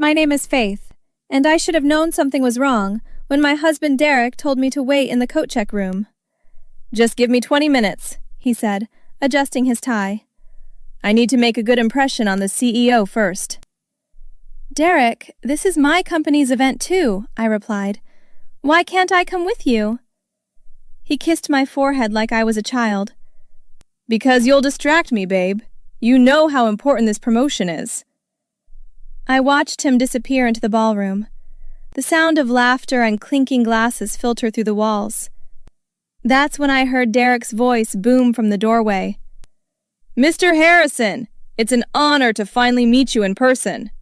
My name is Faith, and I should have known something was wrong when my husband Derek told me to wait in the coat check room. Just give me 20 minutes, he said, adjusting his tie. I need to make a good impression on the CEO first. Derek, this is my company's event too, I replied. Why can't I come with you? He kissed my forehead like I was a child. Because you'll distract me, babe. You know how important this promotion is. I watched him disappear into the ballroom. The sound of laughter and clinking glasses filtered through the walls. That's when I heard Derek's voice boom from the doorway. Mr. Harrison, it's an honor to finally meet you in person.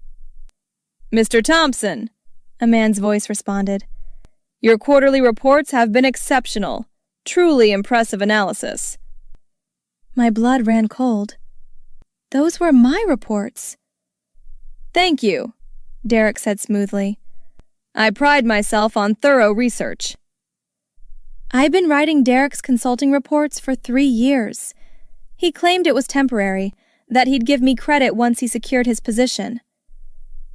Mr. Thompson, a man's voice responded. Your quarterly reports have been exceptional. Truly impressive analysis. My blood ran cold. Those were my reports. Thank you, Derek said smoothly. I pride myself on thorough research. I've been writing Derek's consulting reports for 3 years. He claimed it was temporary, that he'd give me credit once he secured his position.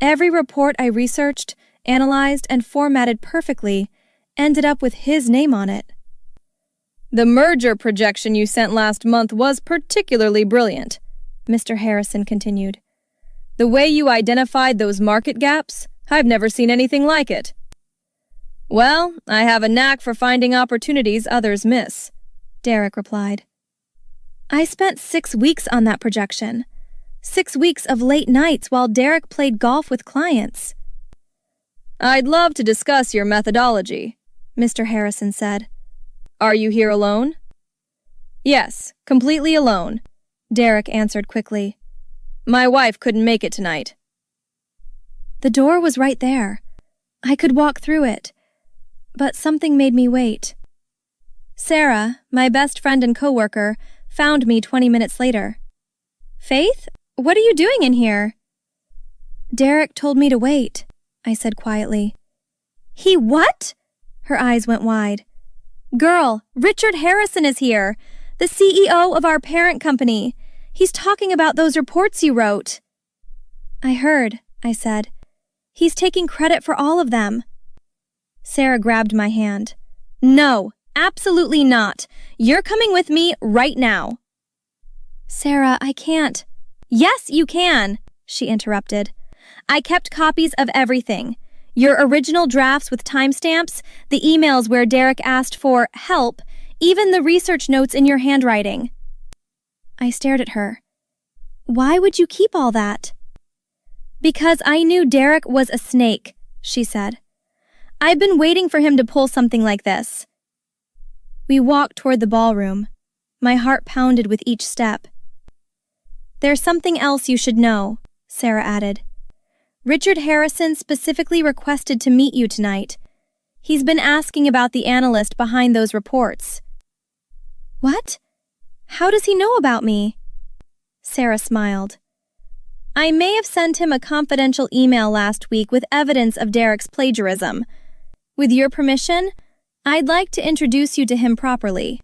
Every report I researched, analyzed, and formatted perfectly ended up with his name on it. The merger projection you sent last month was particularly brilliant, Mr. Harrison continued. The way you identified those market gaps, I've never seen anything like it. Well, I have a knack for finding opportunities others miss, Derek replied. I spent 6 weeks on that projection. 6 weeks of late nights while Derek played golf with clients. I'd love to discuss your methodology, Mr. Harrison said. Are you here alone? Yes, completely alone, Derek answered quickly. My wife couldn't make it tonight. The door was right there. I could walk through it. But something made me wait. Sarah, my best friend and coworker, found me 20 minutes later. Faith, what are you doing in here? Derek told me to wait, I said quietly. He what? Her eyes went wide. Girl, Richard Harrison is here, the CEO of our parent company. He's talking about those reports you wrote. I heard, I said. He's taking credit for all of them. Sarah grabbed my hand. No, absolutely not. You're coming with me right now. Sarah, I can't. Yes, you can, she interrupted. I kept copies of everything. Your original drafts with timestamps, the emails where Derek asked for help, even the research notes in your handwriting. I stared at her. Why would you keep all that? Because I knew Derek was a snake, she said. I've been waiting for him to pull something like this. We walked toward the ballroom. My heart pounded with each step. There's something else you should know, Sarah added. Richard Harrison specifically requested to meet you tonight. He's been asking about the analyst behind those reports. What? How does he know about me? Sarah smiled. I may have sent him a confidential email last week with evidence of Derek's plagiarism. With your permission, I'd like to introduce you to him properly.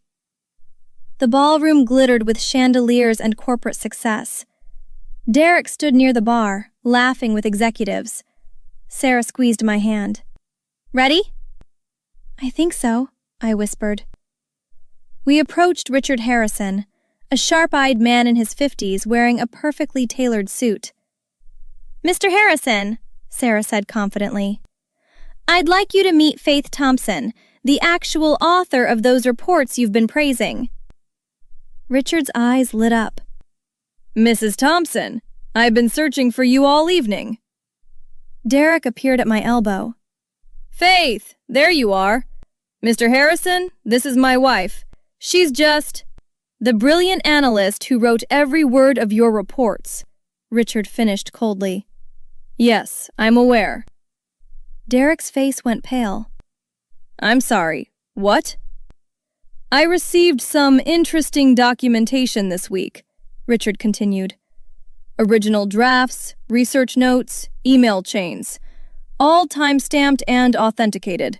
The ballroom glittered with chandeliers and corporate success. Derek stood near the bar, laughing with executives. Sarah squeezed my hand. Ready? I think so, I whispered. We approached Richard Harrison, a sharp-eyed man in his 50s wearing a perfectly tailored suit. Mr. Harrison, Sarah said confidently, I'd like you to meet Faith Thompson, the actual author of those reports you've been praising. Richard's eyes lit up. Mrs. Thompson, I've been searching for you all evening. Derek appeared at my elbow. Faith, there you are. Mr. Harrison, this is my wife. She's just the brilliant analyst who wrote every word of your reports, Richard finished coldly. Yes, I'm aware. Derek's face went pale. I'm sorry, what? I received some interesting documentation this week, Richard continued. Original drafts, research notes, email chains, all time-stamped and authenticated.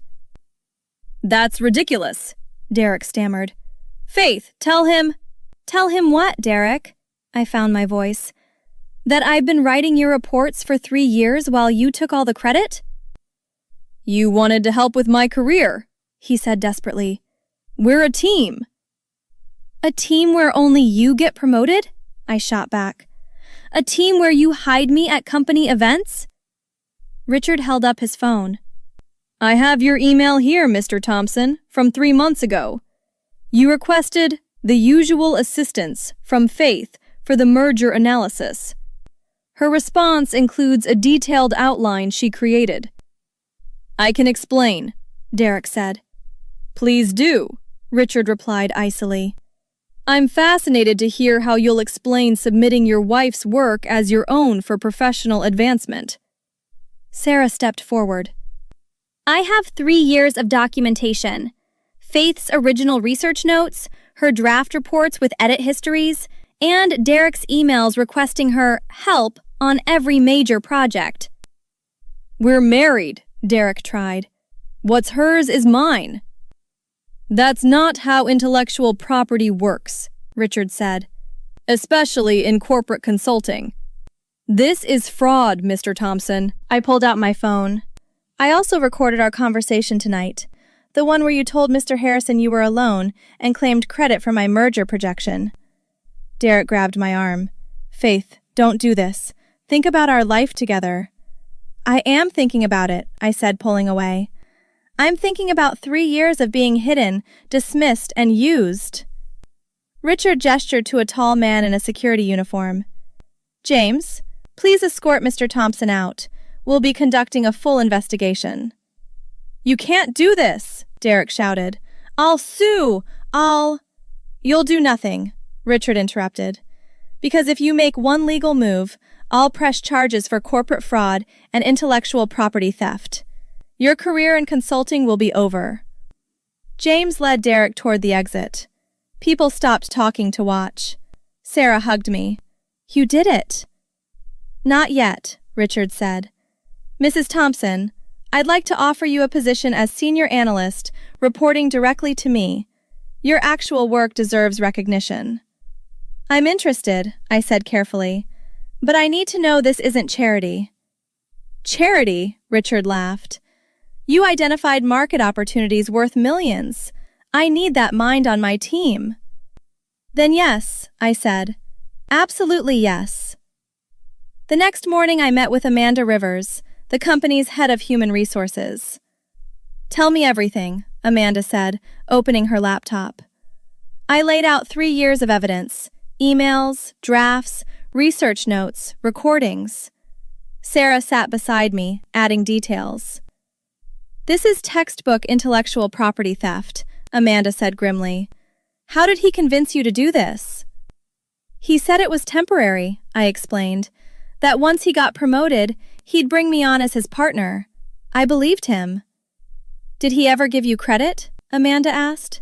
That's ridiculous, Derek stammered. Faith, tell him... Tell him what, Derek? I found my voice. That I've been writing your reports for 3 years while you took all the credit? You wanted to help with my career, he said desperately. We're a team. A team where only you get promoted? I shot back. A team where you hide me at company events? Richard held up his phone. I have your email here, Mr. Thompson, from 3 months ago. You requested the usual assistance from Faith for the merger analysis. Her response includes a detailed outline she created. I can explain, Derek said. Please do, Richard replied icily. I'm fascinated to hear how you'll explain submitting your wife's work as your own for professional advancement. Sarah stepped forward. I have 3 years of documentation. Faith's original research notes, her draft reports with edit histories, and Derek's emails requesting her help on every major project. We're married, Derek tried. What's hers is mine. That's not how intellectual property works, Richard said, especially in corporate consulting. This is fraud, Mr. Thompson. I pulled out my phone. I also recorded our conversation tonight, the one where you told Mr. Harrison you were alone and claimed credit for my merger projection. Derek grabbed my arm. Faith, don't do this. Think about our life together. I am thinking about it, I said, pulling away. I'm thinking about 3 years of being hidden, dismissed, and used. Richard gestured to a tall man in a security uniform. James, please escort Mr. Thompson out. We'll be conducting a full investigation. You can't do this, Derek shouted. I'll sue. You'll do nothing, Richard interrupted. Because if you make one legal move, I'll press charges for corporate fraud and intellectual property theft. Your career in consulting will be over. James led Derek toward the exit. People stopped talking to watch. Sarah hugged me. You did it. Not yet, Richard said. Mrs. Thompson, I'd like to offer you a position as senior analyst, reporting directly to me. Your actual work deserves recognition. I'm interested, I said carefully, but I need to know this isn't charity. Charity? Richard laughed. You identified market opportunities worth millions. I need that mind on my team. Then yes, I said. Absolutely yes. The next morning I met with Amanda Rivers, the company's head of human resources. Tell me everything, Amanda said, opening her laptop. I laid out 3 years of evidence, emails, drafts, research notes, recordings. Sarah sat beside me, adding details. This is textbook intellectual property theft, Amanda said grimly. How did he convince you to do this? He said it was temporary, I explained, that once he got promoted, he'd bring me on as his partner. I believed him. Did he ever give you credit? Amanda asked.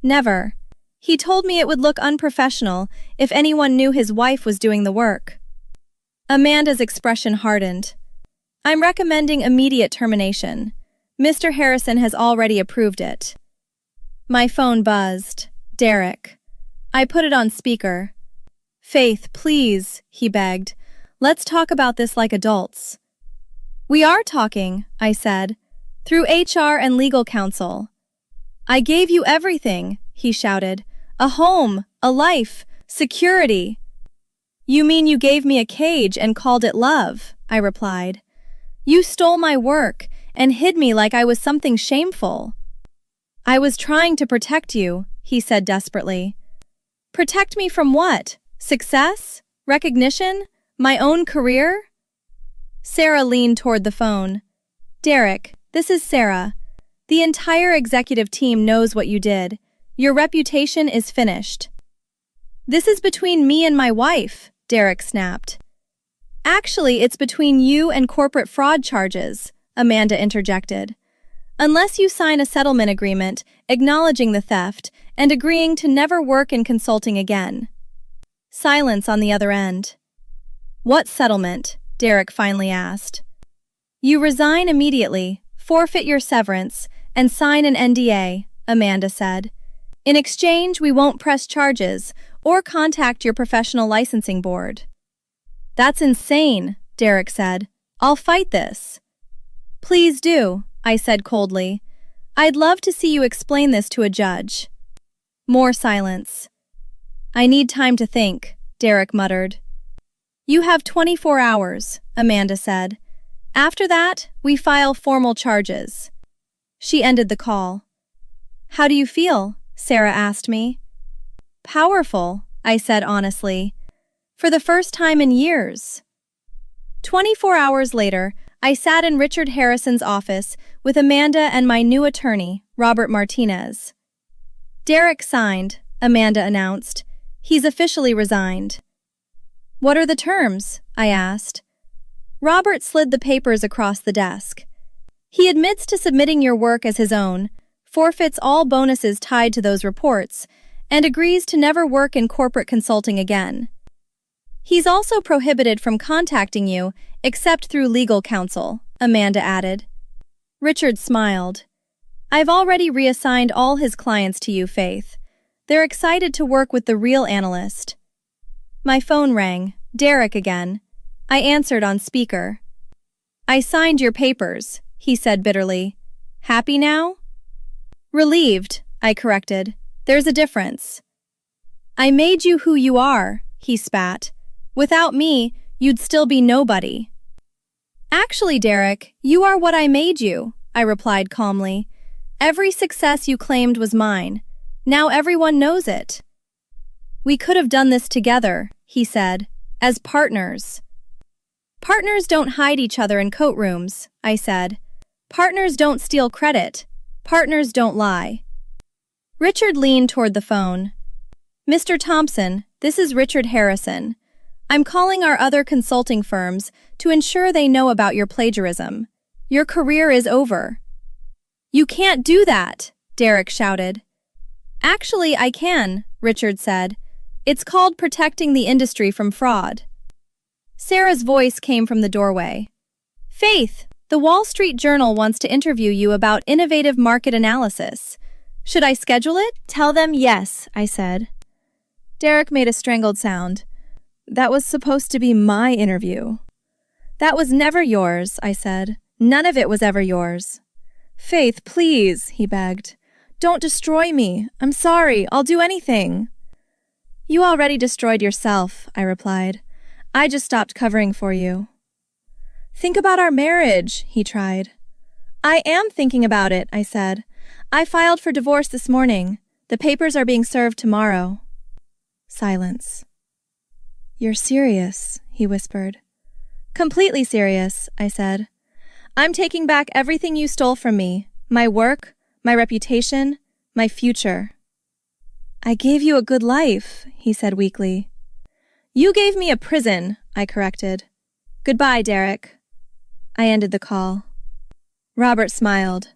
Never. He told me it would look unprofessional if anyone knew his wife was doing the work. Amanda's expression hardened. I'm recommending immediate termination. Mr. Harrison has already approved it. My phone buzzed. Derek. I put it on speaker. Faith, please, he begged. Let's talk about this like adults. We are talking, I said, through HR and legal counsel. I gave you everything, he shouted. A home, a life, security. You mean you gave me a cage and called it love, I replied. You stole my work and hid me like I was something shameful. I was trying to protect you, he said desperately. Protect me from what? Success? Recognition? My own career? Sarah leaned toward the phone. Derek, this is Sarah. The entire executive team knows what you did. Your reputation is finished. This is between me and my wife, Derek snapped. Actually, it's between you and corporate fraud charges, Amanda interjected. Unless you sign a settlement agreement acknowledging the theft and agreeing to never work in consulting again. Silence on the other end. What settlement? Derek finally asked. You resign immediately, forfeit your severance, and sign an NDA, Amanda said. In exchange, we won't press charges or contact your professional licensing board. That's insane, Derek said. I'll fight this. Please do, I said coldly. I'd love to see you explain this to a judge. More silence. I need time to think, Derek muttered. You have 24 hours, Amanda said. After that, we file formal charges. She ended the call. How do you feel? Sarah asked me. Powerful, I said honestly. For the first time in years. 24 hours later, I sat in Richard Harrison's office with Amanda and my new attorney, Robert Martinez. Derek signed, Amanda announced. He's officially resigned. What are the terms? I asked. Robert slid the papers across the desk. He admits to submitting your work as his own, forfeits all bonuses tied to those reports, and agrees to never work in corporate consulting again. He's also prohibited from contacting you except through legal counsel, Amanda added. Richard smiled. I've already reassigned all his clients to you, Faith. They're excited to work with the real analyst. My phone rang. Derek again. I answered on speaker. I signed your papers, he said bitterly. Happy now? Relieved, I corrected. There's a difference. I made you who you are, he spat. Without me, you'd still be nobody. Actually, Derek, you are what I made you, I replied calmly. Every success you claimed was mine. Now everyone knows it. We could have done this together, he said, as partners. Partners don't hide each other in coat rooms, I said. Partners don't steal credit. Partners don't lie. Richard leaned toward the phone. Mr. Thompson, this is Richard Harrison. I'm calling our other consulting firms to ensure they know about your plagiarism. Your career is over. You can't do that, Derek shouted. Actually, I can, Richard said. It's called protecting the industry from fraud. Sarah's voice came from the doorway. Faith, the Wall Street Journal wants to interview you about innovative market analysis. Should I schedule it? Tell them yes, I said. Derek made a strangled sound. That was supposed to be my interview. That was never yours, I said. None of it was ever yours. Faith, please, he begged. Don't destroy me. I'm sorry. I'll do anything. You already destroyed yourself, I replied. I just stopped covering for you. Think about our marriage, he tried. I am thinking about it, I said. I filed for divorce this morning. The papers are being served tomorrow. Silence. You're serious, he whispered. Completely serious, I said. I'm taking back everything you stole from me. My work, my reputation, my future. I gave you a good life, he said weakly. You gave me a prison, I corrected. Goodbye, Derek. I ended the call. Robert smiled.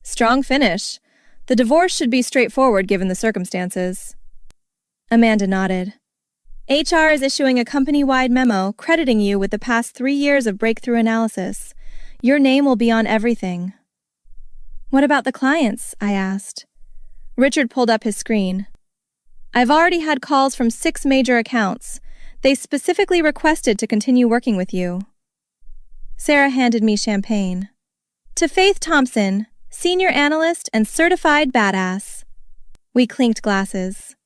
Strong finish. The divorce should be straightforward given the circumstances. Amanda nodded. HR is issuing a company-wide memo crediting you with the past 3 years of breakthrough analysis. Your name will be on everything. What about the clients? I asked. Richard pulled up his screen. I've already had calls from 6 major accounts. They specifically requested to continue working with you. Sarah handed me champagne. To Faith Thompson, senior analyst and certified badass. We clinked glasses.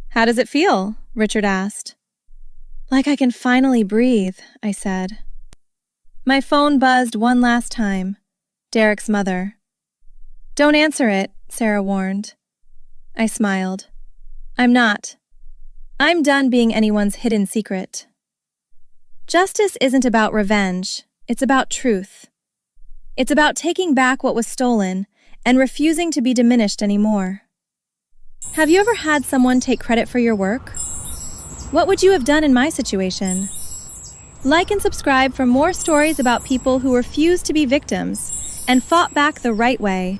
How does it feel? Richard asked. Like I can finally breathe, I said. My phone buzzed one last time. Derek's mother. Don't answer it, Sarah warned. I smiled. I'm not. I'm done being anyone's hidden secret. Justice isn't about revenge. It's about truth. It's about taking back what was stolen and refusing to be diminished anymore. Have you ever had someone take credit for your work? What would you have done in my situation? Like and subscribe for more stories about people who refused to be victims and fought back the right way.